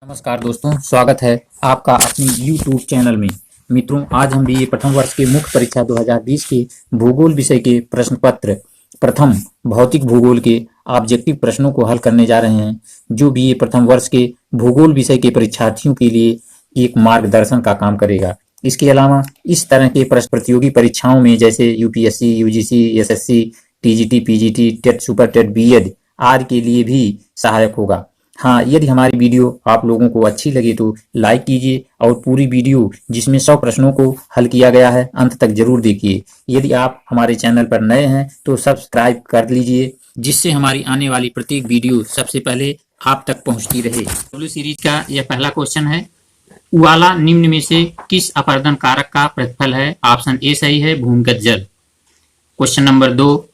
नमस्कार दोस्तों, स्वागत है आपका अपने YouTube चैनल में। मित्रों, आज हम बीए प्रथम वर्ष के मुख्य परीक्षा 2020 के भूगोल विषय के प्रश्न पत्र प्रथम भौतिक भूगोल के ऑब्जेक्टिव प्रश्नों को हल करने जा रहे हैं, जो बीए प्रथम वर्ष के भूगोल विषय के परीक्षार्थियों के लिए एक मार्गदर्शन का काम करेगा। इसके अलावा इस तरह के प्रश्न प्रतियोगी परीक्षाओं में जैसे UPSC, UGC, SSC, TGT, PGT, TET, super TET, BEd आदि के लिए भी सहायक होगा। हाँ, यदि हमारी वीडियो आप लोगों को अच्छी लगे तो लाइक कीजिए और पूरी वीडियो जिसमें 100 प्रश्नों को हल किया गया है अंत तक जरूर देखिए। यदि आप हमारे चैनल पर नए हैं तो सब्सक्राइब कर लीजिए, जिससे हमारी आने वाली प्रत्येक वीडियो सबसे पहले आप तक पहुंचती रहे। डब्ल्यू सीरीज का यह पहला क्वेश्चन है। वाला निम्न में से किस अपरदन कारक का प्रतिफल है? ऑप्शन ए सही है, भूमिगत जल। Question number 2,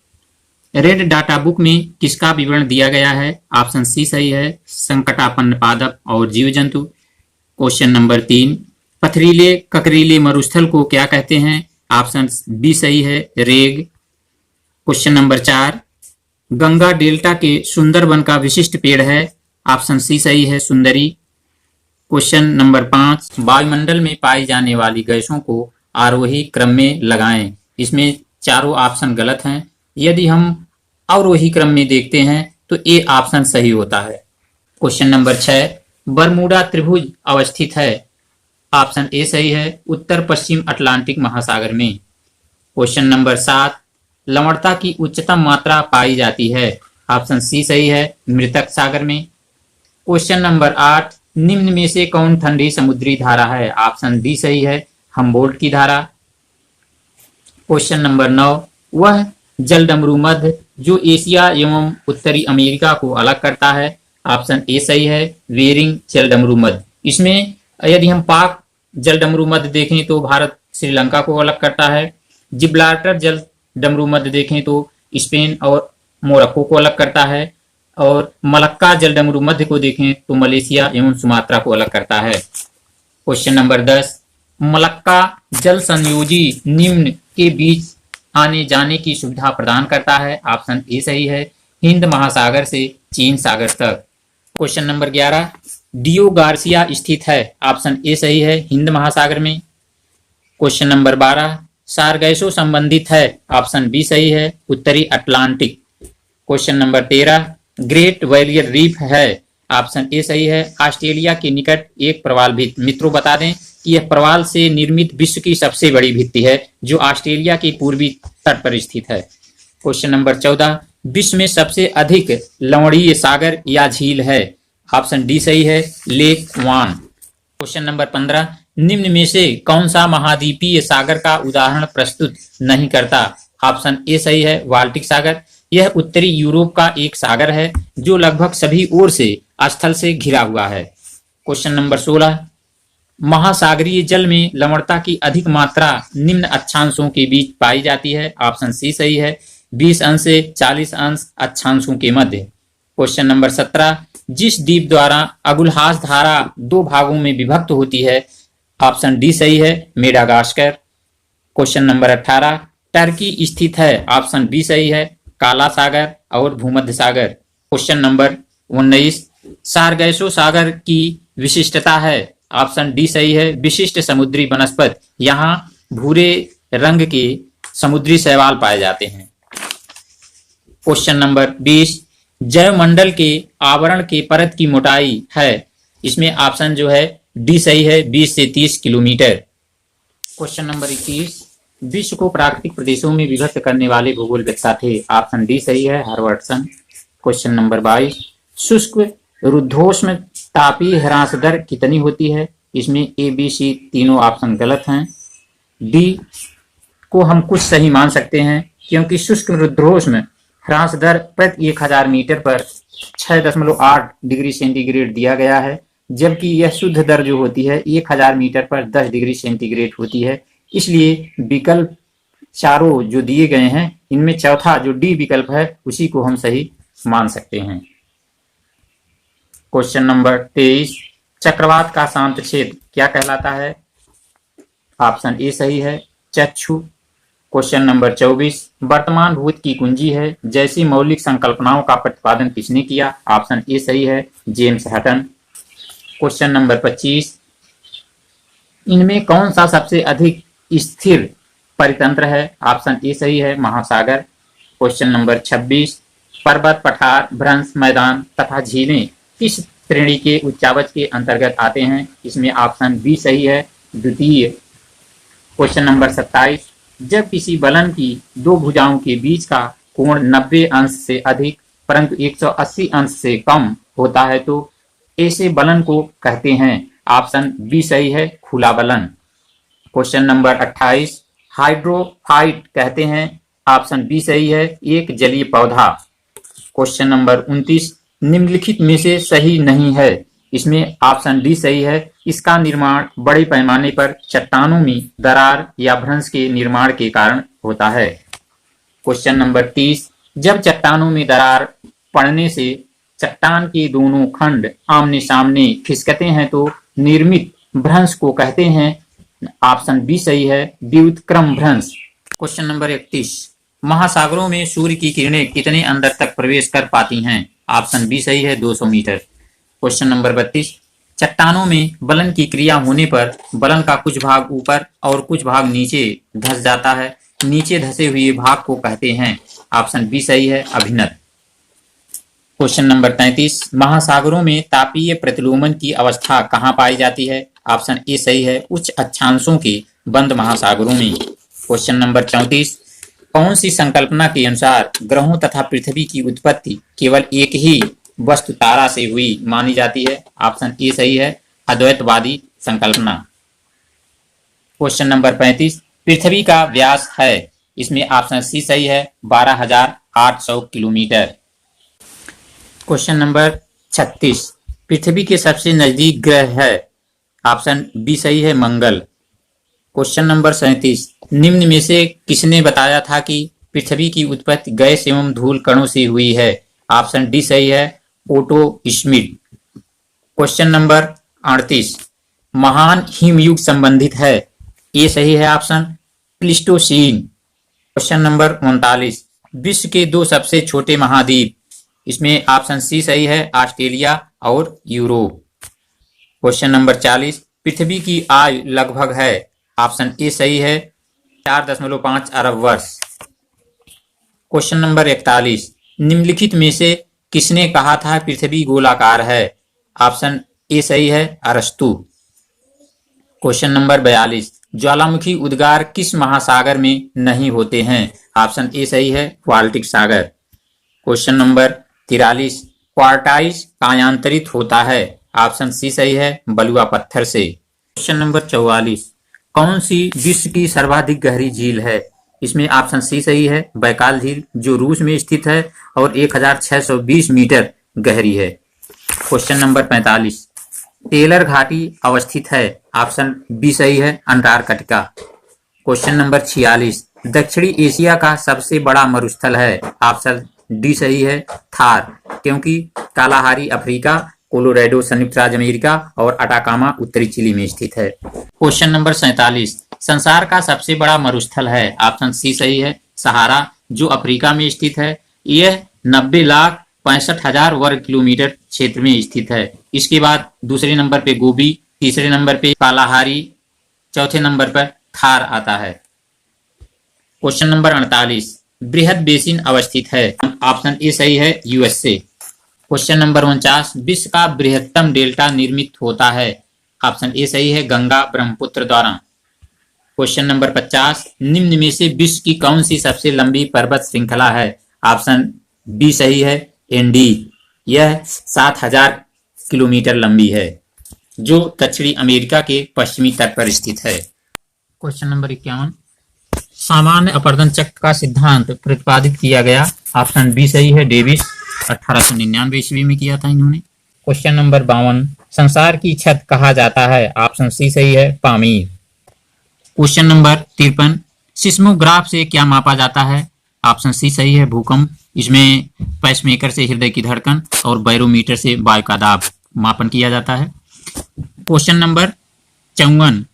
red data book में किसका विवरण दिया गया है? ऑप्शन सी सही है, संकटापन्न पादप और जीव जंतु। क्वेश्चन नंबर 3, पथरीले ककरीले मरुस्थल को क्या कहते हैं? ऑप्शन बी सही है, रेग। क्वेश्चन नंबर 4, गंगा डेल्टा के सुंदरबन का विशिष्ट पेड़ है? ऑप्शन सी सही है, सुंदरी। क्वेश्चन नंबर 5, वायुमंडल में पाई जाने वाली गैसों को आरोही क्रम में लगाएं। इसमें चारों ऑप्शन गलत हैं। यदि हम अवरोही क्रम में देखते हैं तो ए ऑप्शन सही होता है। क्वेश्चन नंबर 6, बरमूडा त्रिभुज अवस्थित है? ऑप्शन ए सही है, उत्तर पश्चिम अटलांटिक महासागर में। क्वेश्चन नंबर 7, लवणता की उच्चतम मात्रा पाई जाती है? ऑप्शन सी सही है, मृतक सागर में। क्वेश्चन नंबर 8, निम्न में से कौन ठंडी समुद्री धारा है? ऑप्शन डी सही है, हमबोल्ट की धारा। क्वेश्चन नंबर 9, वह जल डमरू मध्य जो एशिया एवं उत्तरी अमेरिका को अलग करता है? ऑप्शन ए सही है, वेरिंग जल डमरू मध्य। इसमें यदि हम पाक जल डमरू मध्य देखें तो भारत श्रीलंका को अलग करता है। जिब्राल्टर जल डमरू मध्य देखें तो स्पेन और मोरक्को को अलग करता है। और मलक्का जल डमरू मध्य को देखें तो मलेशिया एवं सुमात्रा को अलग करता है। क्वेश्चन नंबर 10, मलक्का जल संयोजी निम्न के बीच आने जाने की सुविधा प्रदान करता है? ऑप्शन ए सही है, हिंद महासागर से चीन सागर तक। क्वेश्चन नंबर 11, डियो गार्सिया स्थित है? ऑप्शन ए सही है, हिंद महासागर में। क्वेश्चन नंबर 12, सारगैसो संबंधित है? ऑप्शन बी सही है, उत्तरी Atlantic. Question number 13, great barrier reef है? ऑप्शन ए सही है, ऑस्ट्रेलिया के निकट एक प्रवाल भित्ति। मित्रों बता दें कि यह प्रवाल से निर्मित विश्व की सबसे बड़ी भित्ति है, जो ऑस्ट्रेलिया के पूर्वी तट पर स्थित है। क्वेश्चन नंबर 14, विश्व में सबसे अधिक लवणीय सागर या झील है? ऑप्शन डी सही है, लेक वान। क्वेश्चन नंबर 15, निम्न में से कौन सा महाद्वीपीय सागर का उदाहरण प्रस्तुत नहीं करता? ऑप्शन ए सही है, बाल्टिक सागर। यह उत्तरी यूरोप का एक सागर है जो लगभग सभी ओर से स्थल से घिरा हुआ है। क्वेश्चन नंबर 16, महासागरीय जल में लवणता की अधिक मात्रा निम्न अक्षांशों के बीच पाई जाती है? ऑप्शन सी सही है, 20 अंश से 40 अंश अक्षांशों के मध्य। क्वेश्चन नंबर 17, जिस द्वीप द्वारा अगुलहास धारा 2 भागों में विभक्त होती है? ऑप्शन डी सही है, मेडागास्कर। क्वेश्चन नंबर 18, टर्की स्थित है? ऑप्शन बी सही है, काला सागर और भूमध्य सागर। क्वेश्चन नंबर 19, सारगैसो सागर की विशिष्टता है? ऑप्शन डी सही है, विशिष्ट समुद्री वनस्पति। यहाँ भूरे रंग के समुद्री शैवाल पाए जाते हैं। क्वेश्चन नंबर 20, जैवमंडल के आवरण के परत की मोटाई है? इसमें ऑप्शन जो है डी सही है, 20 से 30 किलोमीटर। क्वेश्चन नंबर 21, विश्व को प्राकृतिक प्रदेशों में विभक्त करने वाले भूगोलवेत्ता थे? ऑप्शन डी सही है, हर्वर्टसन। क्वेश्चन नंबर 22, शुष्क रुद्धोष्म तापीय ह्रास दर कितनी होती है? इसमें ए बी सी तीनों ऑप्शन गलत हैं। डी को हम कुछ सही मान सकते हैं, क्योंकि शुष्क रुद्धोष्म ह्रास दर प्रति 1000 मीटर पर 6.8 डिग्री सेंटीग्रेड दिया गया है, जबकि यह शुद्ध दर जो होती है 1000 मीटर पर 10 डिग्री सेंटीग्रेड होती है। इसलिए विकल्प चारों जो दिए गए हैं, इनमें चौथा जो डी विकल्प है उसी को हम सही मान सकते हैं। क्वेश्चन नंबर 23, चक्रवात का शांत क्षेत्र क्या कहलाता है? ऑप्शन ए सही है, चक्षु। क्वेश्चन नंबर 24, वर्तमान भूत की कुंजी है जैसी मौलिक संकल्पनाओं का प्रतिपादन किसने किया? ऑप्शन ए सही है, जेम्स हटन। क्वेश्चन नंबर 25, इनमें कौन सा सबसे अधिक स्थिर परितंत्र है? ऑप्शन ए सही है, महासागर। क्वेश्चन नंबर 26, पर्वत, पठार, भ्रंश, मैदान तथा झीलें किस श्रेणी के उच्चावच के अंतर्गत आते हैं? इसमें ऑप्शन बी सही है, द्वितीय। क्वेश्चन नंबर 27, जब किसी बलन की दो भुजाओं के बीच का कोण 90 अंश से अधिक परंतु 180 अंश से कम होता है तो ऐसे बलन को कहते हैं? ऑप्शन बी सही है, खुला बलन। क्वेश्चन नंबर 28, हाइड्रोफाइट कहते हैं? ऑप्शन बी सही है, एक जलीय पौधा। क्वेश्चन नंबर 29, निम्नलिखित में से सही नहीं है? इसमें ऑप्शन डी सही है, इसका निर्माण बड़े पैमाने पर चट्टानों में दरार या भ्रंश के निर्माण के कारण होता है। क्वेश्चन नंबर 30, जब चट्टानों में दरार पड़ने से चट्टान के दोनों खंड आमने सामने खिसकते हैं तो निर्मित भ्रंश को कहते हैं? ऑप्शन बी सही है, व्युत्क्रम भ्रंश। क्वेश्चन नंबर 31, महासागरों में सूर्य की किरणें कितने अंदर तक प्रवेश कर पाती हैं? ऑप्शन बी सही है, 200 मीटर। क्वेश्चन नंबर 32, चट्टानों में बलन की क्रिया होने पर बलन का कुछ भाग ऊपर और कुछ भाग नीचे धंस जाता है, नीचे धंसे हुए भाग को कहते हैं? ऑप्शन बी सही है, अभिनत। क्वेश्चन नंबर 33, महासागरों में तापीय प्रतिलोमन की अवस्था कहाँ पाई जाती है? ऑप्शन ए सही है, उच्च अक्षांशों के बंद महासागरों में। क्वेश्चन नंबर 34, कौन सी संकल्पना के अनुसार ग्रहों तथा पृथ्वी की उत्पत्ति केवल एक ही वस्तु तारा से हुई मानी जाती है? ऑप्शन ए सही है, अद्वैतवादी संकल्पना। क्वेश्चन नंबर 35, पृथ्वी का व्यास है? इसमें ऑप्शन सी सही है, 12,800 किलोमीटर। क्वेश्चन नंबर 36, पृथ्वी के सबसे नजदीक ग्रह है? ऑप्शन बी सही है, मंगल। क्वेश्चन नंबर 37, निम्न में से किसने बताया था कि पृथ्वी की उत्पत्ति गैस एवं धूल कणों से हुई है? ऑप्शन डी सही है, ओटो श्मिड। क्वेश्चन नंबर 38, महान हिमयुग संबंधित है? ये सही है, ऑप्शन प्लीस्टोसीन। क्वेश्चन नंबर 39, विश्व के दो सबसे छोटे महाद्वीप? इसमें ऑप्शन सी सही है, ऑस्ट्रेलिया और यूरोप। क्वेश्चन नंबर 40, पृथ्वी की आयु लगभग है? ऑप्शन ए सही है, 4.5 अरब वर्ष। क्वेश्चन नंबर 41, निम्नलिखित में से किसने कहा था पृथ्वी गोलाकार है? ऑप्शन ए सही है, अरस्तु। क्वेश्चन नंबर 42, ज्वालामुखी उद्गार किस महासागर में नहीं होते हैं? ऑप्शन ए सही है, बाल्टिक सागर। क्वेश्चन नंबर 43, क्वार्टाइज कायांतरित होता है? ऑप्शन सी सही है, बलुआ पत्थर से। क्वेश्चन नंबर 44, कौन सी विश्व की सर्वाधिक गहरी झील है? इसमें ऑप्शन सी सही है, बैकाल झील, जो रूस में स्थित है और 1620 मीटर गहरी है। क्वेश्चन नंबर 45, टेलर घाटी अवस्थित है? ऑप्शन बी सही है, अंटार्कटिका। क्वेश्चन नंबर 46, दक्षिणी एशिया का सबसे बड़ा मरुस्थल है? ऑप्शन डी सही है, थार, क्योंकि कालाहारी अफ्रीका, कोलोराडो संयुक्त राज्य अमेरिका और अटाकामा उत्तरी चिली में स्थित है। क्वेश्चन नंबर 47, संसार का सबसे बड़ा मरुस्थल है? ऑप्शन सी सही है, सहारा, जो अफ्रीका में स्थित है। यह 90,65,000 वर्ग किलोमीटर क्षेत्र में स्थित है। इसके बाद दूसरे नंबर पे गोबी, तीसरे नंबर पे कालाहारी, चौथे नंबर पर थार आता है। क्वेश्चन नंबर 48, बृहद बेसिन अवस्थित है? ऑप्शन ए सही है, यूएसए। क्वेश्चन नंबर 49, विश्व का बृहत्तम डेल्टा निर्मित होता है? ऑप्शन ए सही है, गंगा ब्रह्मपुत्र द्वारा। क्वेश्चन नंबर 50, निम्न में से विश्व की कौन सी सबसे लंबी पर्वत श्रृंखला है? ऑप्शन बी सही है, एंडी, यह 7,000 किलोमीटर लंबी है, जो दक्षिणी अमेरिका के पश्चिमी तट पर स्थित है। क्वेश्चन नंबर 51, सामान्य अपवर्तन चक्र का सिद्धांत प्रतिपादित किया गया? ऑप्शन बी सही है, डेविस, 1899 ईस्वी में किया था इन्होंने। क्वेश्चन नंबर 52, संसार की छत कहा जाता है? ऑप्शन सी सही है, पामीर। क्वेश्चन नंबर 53, सिस्मोग्राफ से क्या मापा जाता है? ऑप्शन सी सही है, भूकंप। इसमें पेसमेकर से हृदय की धड़कन और बैरोमीटर से वायु का दाब मापन किया जाता है। क्वेश्चन नंबर 54,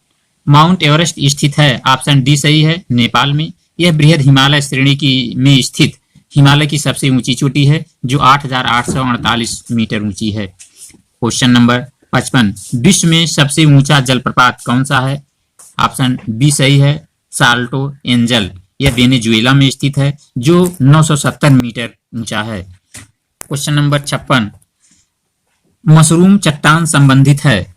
माउंट एवरेस्ट स्थित है? ऑप्शन डी सही है, नेपाल में। यह बृहद हिमालय श्रेणी की में स्थित हिमालय की सबसे ऊंची चोटी है, जो 8,848 मीटर ऊंची है। क्वेश्चन नंबर 55 विश्व में सबसे ऊंचा जलप्रपात कौन सा है? ऑप्शन बी सही है, साल्टो एंजल। यह वेनेजुएला में स्थित है जो 970 मीटर ऊंचा है। क्वेश्चन नंबर 56 मशरूम चट्टान संबंधित है।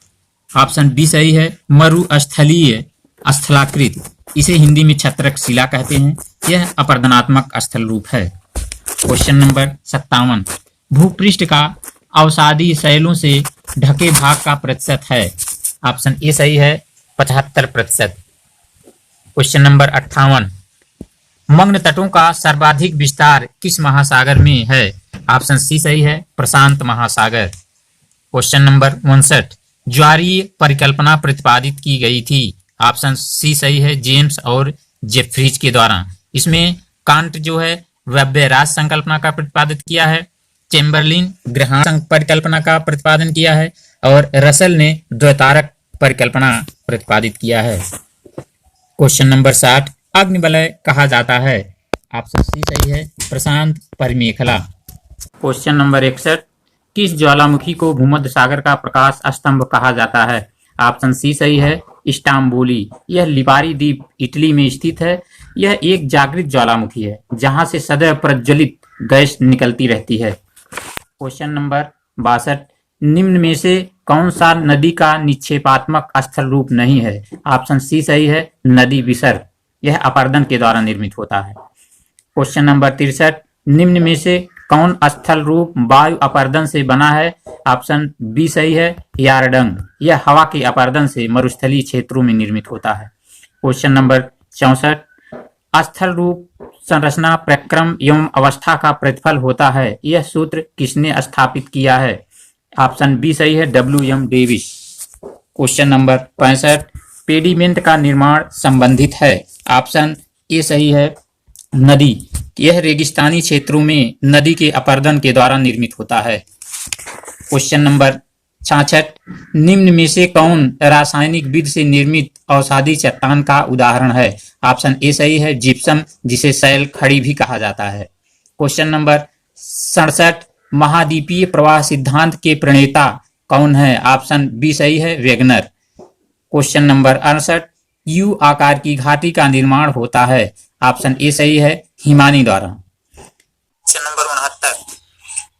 ऑप्शन बी सही है, मरुस्थलीय स्थलाकृत। इसे हिंदी में छत्रक शिला कहते हैं। यह अपरदनात्मक स्थल रूप है। क्वेश्चन नंबर 57 भूपृष्ठ का अवसादी शैलों से ढके भाग का प्रतिशत है। ऑप्शन ए सही है, 75%। क्वेश्चन नंबर 58 मग्न तटों का सर्वाधिक विस्तार किस महासागर में है? ऑप्शन सी सही है, प्रशांत महासागर। क्वेश्चन नंबर 59 ज्वारीय परिकल्पना प्रतिपादित की गई थी। ऑप्शन सी सही है, जेम्स और जेफ्रीज के द्वारा। इसमें कांट जो है व्यवहार्य संकल्पना का प्रतिपादित किया है, चेम्बरलिन ग्रहण परिकल्पना का प्रतिपादन किया है और रसल ने द्वैतारक परिकल्पना प्रतिपादित किया है। क्वेश्चन नंबर 60 अग्निवलय कहा जाता है। ऑप्शन सी सही है, प्रशांत परिमेखला। क्वेश्चन नंबर 61 किस ज्वालामुखी को भूमध्य सागर का प्रकाश स्तंभ कहा जाता है? ऑप्शन सी सही है, इस्तांबुली। यह लिपारी द्वीप इटली में स्थित है। यह एक जागृत ज्वालामुखी है जहां से सदैव प्रज्वलित गैस निकलती रहती है। क्वेश्चन नंबर 62 निम्न में से कौन सा नदी का निक्षेपात्मक स्थल रूप नहीं है? ऑप्शन सी सही है, नदी विसर्ग। यह अपरदन के द्वारा निर्मित होता है। क्वेश्चन नंबर 63 निम्न में से कौन स्थल रूप वायु अपरदन से बना है? ऑप्शन बी सही है, यारडंग। यह हवा के अपरदन से मरुस्थलीय क्षेत्रों में निर्मित होता है। क्वेश्चन नंबर 64 स्थल रूप संरचना प्रक्रम एवं अवस्था का प्रतिफल होता है। यह सूत्र किसने स्थापित किया है? ऑप्शन बी सही है, WM Davis. Question number 65 pediment का निर्माण संबंधित है। ऑप्शन ए सही है, नदी। यह रेगिस्तानी क्षेत्रों में नदी के अपरदन के द्वारा निर्मित होता है। क्वेश्चन नंबर 66 निम्न में से कौन रासायनिक विधि से निर्मित अवसादी चट्टान का उदाहरण है? ऑप्शन ए सही है, जिप्सम, जिसे शैल खड़ी भी कहा जाता है। क्वेश्चन नंबर 67 महाद्वीपीय प्रवाह सिद्धांत के प्रणेता कौन है? ऑप्शन बी सही है, वेगनर। क्वेश्चन नंबर 68 यू आकार की घाटी का निर्माण होता है। ऑप्शन ए सही है, हिमानी द्वारा। क्वेश्चन नंबर 69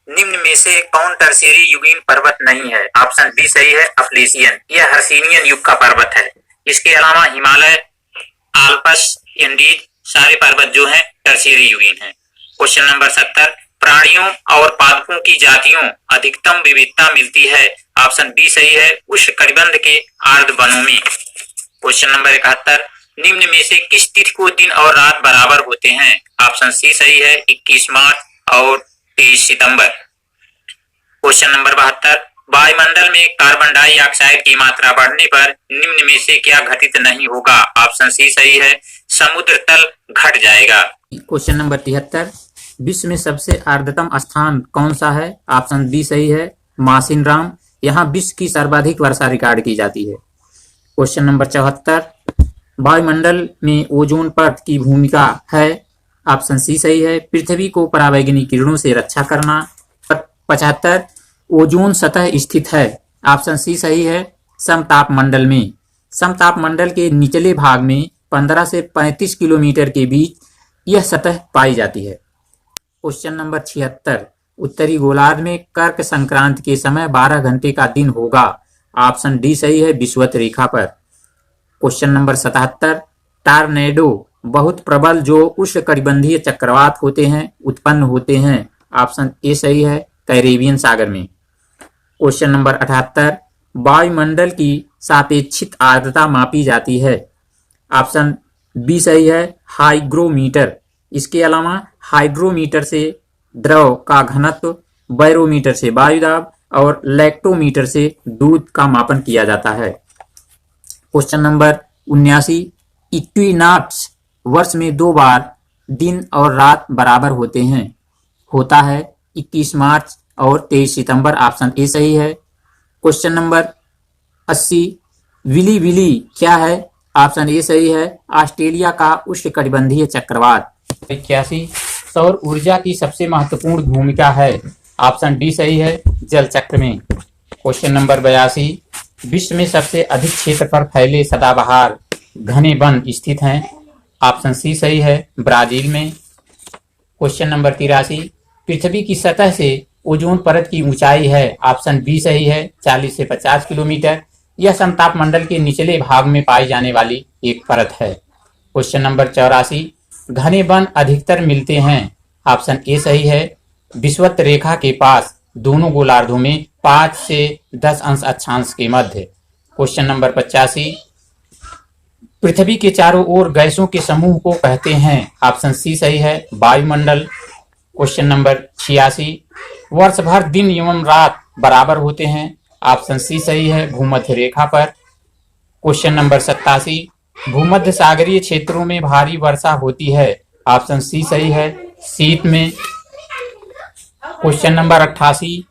निम्न में से कौन टर्शियरी युगीन पर्वत नहीं है? ऑप्शन बी सही है, अप्लेशियन। यह हर्सिनियन युग का पर्वत है। इसके अलावा हिमालय, आल्पस, एंडीज सारे पर्वत जो हैं टर्शियरी युगीन हैं। क्वेश्चन नंबर 70 प्राणियों और पादपों की जातियों अधिकतम विविधता मिलती है। ऑप्शन बी सही है, उष्णकटिबंध के आर्द्र वनों में। क्वेश्चन नंबर 71 निम्न में से किस तिथि को दिन और रात बराबर होते हैं? ऑप्शन सी सही है, 21 मार्च और 23 सितंबर। क्वेश्चन नंबर 72 वायुमंडल में कार्बन डाइऑक्साइड की मात्रा बढ़ने पर निम्न में से क्या घटित नहीं होगा? ऑप्शन सी सही है, समुद्र तल घट जाएगा। क्वेश्चन नंबर 73 विश्व में सबसे आर्द्रतम स्थान कौन सा है? ऑप्शन बी सही है, मासिनराम। यहाँ विश्व की सर्वाधिक वर्षा रिकॉर्ड की जाती है। क्वेश्चन नंबर 74 वायुमंडल में ओजोन परत की भूमिका है। ऑप्शन सी सही है, पृथ्वी को पराबैंगनी किरणों से रक्षा करना। 75 ओजोन सतह स्थित है। ऑप्शन सी सही है, समताप मंडल में। समताप मंडल के निचले भाग में 15 से 35 किलोमीटर के बीच यह सतह पाई जाती है। क्वेश्चन नंबर 76 उत्तरी गोलार्ध में कर्क संक्रांति के समय 12 घंटे का दिन होगा। ऑप्शन डी सही है, विषुवत रेखा पर। क्वेश्चन नंबर 77 टॉर्नेडो बहुत प्रबल जो उष्णकटिबंधीय चक्रवात होते हैं उत्पन्न होते हैं। ऑप्शन ए सही है, कैरेबियन सागर में। क्वेश्चन नंबर 78 वायुमंडल की सापेक्षिक आर्द्रता मापी जाती है। ऑप्शन बी सही है, हाइग्रोमीटर। इसके अलावा हाइड्रोमीटर से द्रव का घनत्व, बैरोमीटर से वायुदाब और लैक्टोमीटर से दूध का मापन किया जाता है। क्वेश्चन नंबर 79 इक्विनॉक्स वर्ष में 2 बार दिन और रात बराबर होते हैं। होता है 21 मार्च और 23 सितंबर। ऑप्शन ए सही है। क्वेश्चन नंबर 80 विली विली क्या है? ऑप्शन ए सही है, ऑस्ट्रेलिया का उष्णकटिबंधीय चक्रवात। 81 सौर ऊर्जा की सबसे महत्वपूर्ण भूमिका है। ऑप्शन डी सही है, जल चक्र में। क्वेश्चन नंबर 82, विश्व में सबसे अधिक क्षेत्र पर फैले सदाबहार घने वन स्थित हैं। ऑप्शन सी सही है, ब्राजील में। क्वेश्चन नंबर 83, पृथ्वी की सतह से ओजोन परत की ऊंचाई है। ऑप्शन बी सही है, 40 से 50 किलोमीटर। यह समताप मंडल के निचले भाग में पाई जाने वाली एक परत है। क्वेश्चन नंबर 84, घने वन अधिकतर मिलते हैं। ऑप्शन ए सही है, विषुवत रेखा के पास दोनों गोलार्धों में 5 से 10 अंश अक्षांश के मध्य। क्वेश्चन नंबर 85, पृथ्वी के चारों ओर गैसों के समूह को कहते हैं। ऑप्शन सी सही है, वायुमंडल। क्वेश्चन नंबर 86, वर्ष भर दिन एवं रात बराबर होते हैं। ऑप्शन सी सही है, भूमध्य रेखा पर। क्वेश्चन नंबर 87, भूमध्य सागरीय क्षेत्रों में भारी वर्षा होती है। ऑप्शन सी सही है, शीत में। क्वेश्चन नंबर 88,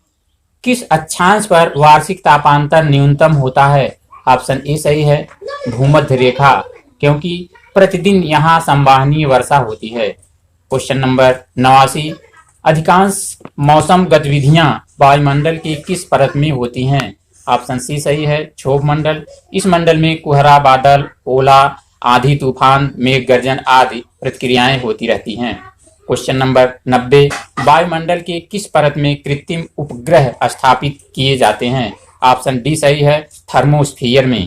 किस अक्षांश पर वार्षिक तापांतर न्यूनतम होता है। ऑप्शन ए सही है, भूमध्य रेखा, क्योंकि प्रतिदिन यहाँ संवहनीय वर्षा होती है। क्वेश्चन नंबर 89, अधिकांश मौसम गतिविधियां वायुमंडल की किस परत में होती हैं। ऑप्शन सी सही है, क्षोभ मंडल। इस मंडल में कुहरा, बादल, ओला, आंधी, तूफान, मेघ गर्जन आदि प्रतिक्रियाएं होती रहती हैं। क्वेश्चन नंबर 90, वायुमंडल के किस परत में कृत्रिम उपग्रह स्थापित किए जाते हैं। ऑप्शन डी सही है, थर्मोस्फीयर में।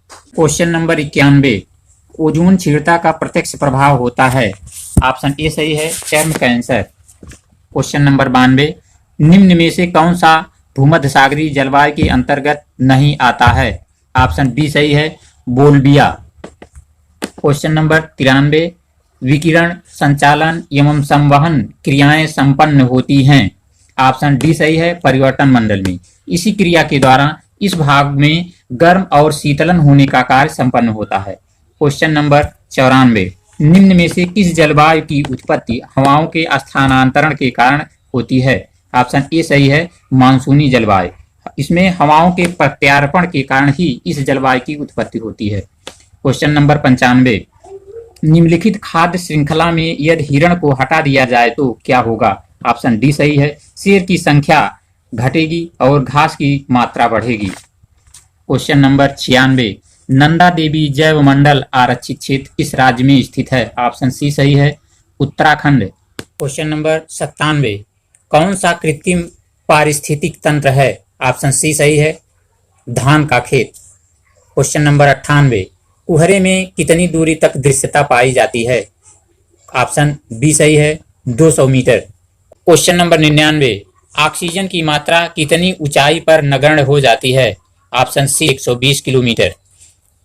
क्वेश्चन नंबर 91, ओजोन क्षीणता का प्रत्यक्ष प्रभाव होता है। ऑप्शन ए सही है, चर्म कैंसर। क्वेश्चन नंबर 92, निम्न में से कौन सा भूमध्य सागरीय जलवायु के अंतर्गत नहीं आता है। ऑप्शन बी सही है, बोल्विया। क्वेश्चन नंबर 93, विकिरण, संचालन एवं संवहन क्रियाएं संपन्न होती हैं। ऑप्शन डी सही है, परिवर्तन मंडल में। इसी क्रिया के द्वारा इस भाग में गर्म और शीतलन होने का कार्य संपन्न होता है। क्वेश्चन नंबर 94, निम्न में से किस जलवायु की उत्पत्ति हवाओं के स्थानांतरण के कारण होती है। ऑप्शन ए सही है, मानसूनी जलवायु। इसमें हवाओं के प्रत्यार्पण के कारण ही इस जलवायु की उत्पत्ति होती है। क्वेश्चन नंबर 95, निम्नलिखित खाद्य श्रृंखला में यदि हिरण को हटा दिया जाए तो क्या होगा। ऑप्शन डी सही है, शेर की संख्या घटेगी और घास की मात्रा बढ़ेगी। क्वेश्चन नंबर 96, नंदा देवी जैव मंडल आरक्षित क्षेत्र किस राज्य में स्थित है। ऑप्शन सी सही है, उत्तराखंड। क्वेश्चन नंबर 97, कौन सा कृत्रिम पारिस्थितिक तंत्र है। ऑप्शन सी सही है, धान का खेत। क्वेश्चन नंबर 98, कुहरे में कितनी दूरी तक दृश्यता पाई जाती है। ऑप्शन बी सही है, 200 मीटर। क्वेश्चन नंबर 99, ऑक्सीजन की मात्रा कितनी ऊंचाई पर नगण्य हो जाती है। Option C 120 kilometre.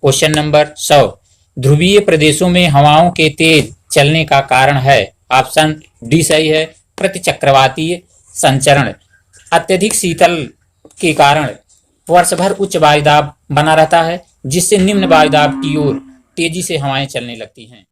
Question number 100, ध्रुवीय प्रदेशों में हवाओं के तेज चलने का कारण है। ऑप्शन डी सही है, प्रतिचक्रवातीय संचरण। अत्यधिक शीतल के कारण वर्ष भर उच्च वायुदाब बना रहता है, जिससे निम्न वायुदाब की ओर तेजी से हवाएं चलने लगती हैं।